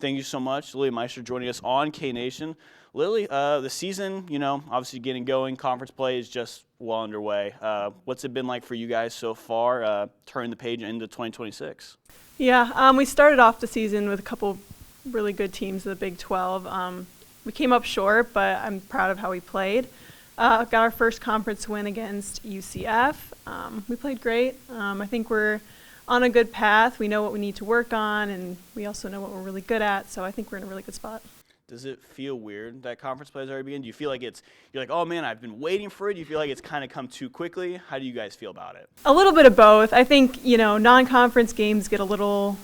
Thank you so much, Lilly Meister, joining us on K-Nation. Lilly, the season, obviously getting going. Conference play is just well underway. What's it been like for you guys so far, turning the page into 2026? Yeah, we started off the season with a couple really good teams in the Big 12. We came up short, but I'm proud of how we played. Got our first conference win against UCF. We played great. I think we're on a good path. We know what we need to work on, and we also know what we're really good at, so I think we're in a really good spot. Does it feel weird that conference play has already begun? Do you feel like you're like, oh man, I've been waiting for it? Do you feel like it's kind of come too quickly? How do you guys feel about it? A little bit of both. I think, non-conference games get a little,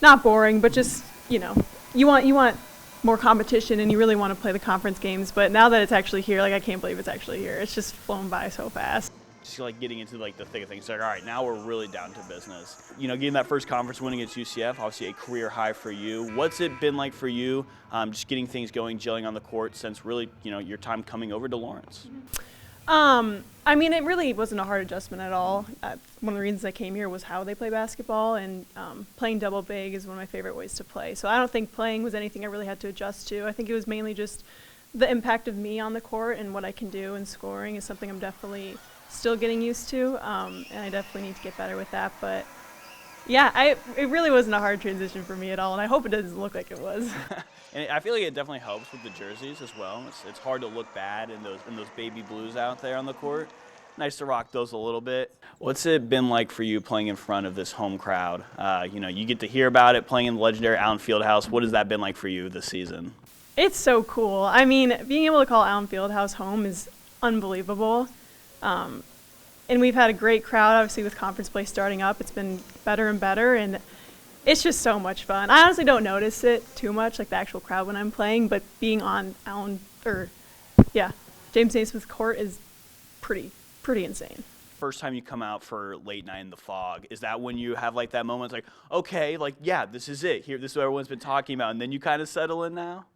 not boring, but just, you want more competition and you really want to play the conference games. But now that it's actually here, I can't believe it's actually here. It's just flown by so fast. Just getting into the thick of things. All right, now we're really down to business. Getting that first conference win against UCF, obviously a career high for you. What's it been like for you, just getting things going, gelling on the court since really, your time coming over to Lawrence? It really wasn't a hard adjustment at all. One of the reasons I came here was how they play basketball, and playing double big is one of my favorite ways to play. So I don't think playing was anything I really had to adjust to. I think it was mainly just the impact of me on the court and what I can do, and scoring is something I'm definitely still getting used to, and I definitely need to get better with that. But yeah, it really wasn't a hard transition for me at all, and I hope it doesn't look like it was. And I feel like it definitely helps with the jerseys as well. It's hard to look bad in those baby blues out there on the court. Nice to rock those a little bit. What's it been like for you playing in front of this home crowd? You get to hear about it playing in the legendary Allen Fieldhouse. What has that been like for you this season? It's so cool. Being able to call Allen Fieldhouse home is unbelievable. And we've had a great crowd, obviously, with conference play starting up. It's been better and better, and it's just so much fun. I honestly don't notice it too much, like the actual crowd when I'm playing, but being on James Naismith Court is pretty insane. First time you come out for late night in the fog, is that when you have that moment, okay, this is it. Here, this is what everyone's been talking about, and then you kind of settle in now?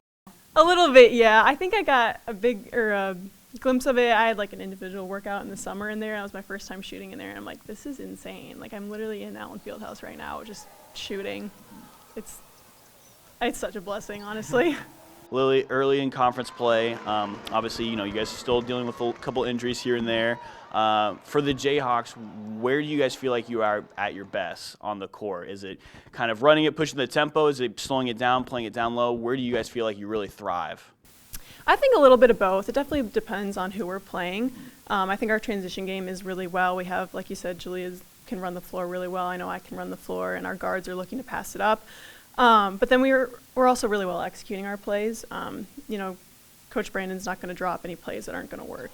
A little bit, yeah. I think I got a glimpse of it. I had an individual workout in the summer in there, and that was my first time shooting in there, and I'm like, this is insane. I'm literally in Allen Fieldhouse right now just shooting. It's such a blessing, honestly. Lilly, early in conference play, obviously, you guys are still dealing with a couple injuries here and there. For the Jayhawks, where do you guys feel like you are at your best on the court? Is it kind of running it, pushing the tempo? Is it slowing it down, playing it down low? Where do you guys feel like you really thrive? I think a little bit of both. It definitely depends on who we're playing. I think our transition game is really well. We have, like you said, Julia can run the floor really well. I know I can run the floor, and our guards are looking to pass it up. But then we're also really well executing our plays. Coach Brandon's not going to drop any plays that aren't going to work.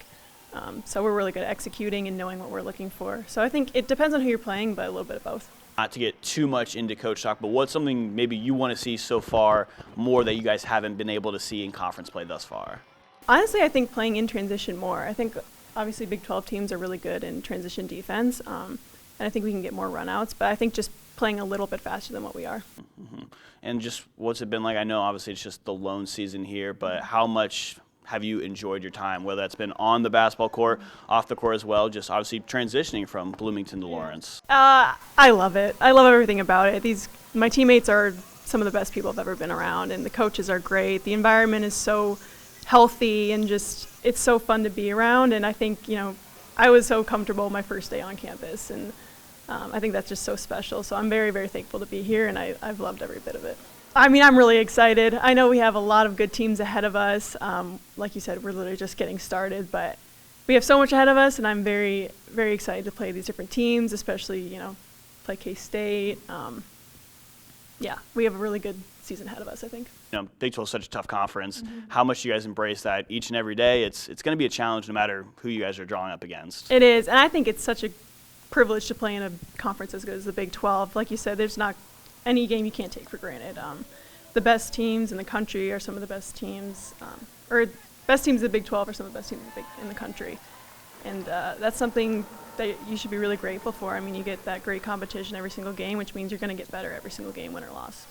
So we're really good at executing and knowing what we're looking for. So I think it depends on who you're playing, but a little bit of both. Not to get too much into coach talk, but what's something maybe you want to see so far more that you guys haven't been able to see in conference play thus far? Honestly, I think playing in transition more. I think obviously Big 12 teams are really good in transition defense, and I think we can get more runouts, but I think just playing a little bit faster than what we are. Mm-hmm. And just what's it been like? I know obviously it's just the lone season here, but how much have you enjoyed your time, whether that's been on the basketball court, off the court as well, just obviously transitioning from Bloomington to Lawrence? I love it. I love everything about it. My teammates are some of the best people I've ever been around, and the coaches are great. The environment is so healthy, and just it's so fun to be around. And I think, I was so comfortable my first day on campus, and I think that's just so special. So I'm very, very thankful to be here, and I've loved every bit of it. I'm really excited. I know we have a lot of good teams ahead of us. Like you said, we're literally just getting started, but we have so much ahead of us, and I'm very, very excited to play these different teams, especially, play K-State. We have a really good season ahead of us, I think. Big 12 is such a tough conference. Mm-hmm. How much do you guys embrace that each and every day? It's going to be a challenge no matter who you guys are drawing up against. It is, and I think it's such a privilege to play in a conference as good as the Big 12. Like you said, there's not any game you can't take for granted. The best teams in the country are some of the best teams, or best teams in the Big 12 are some of the best teams in the country. And that's something that you should be really grateful for. You get that great competition every single game, which means you're going to get better every single game, win or loss.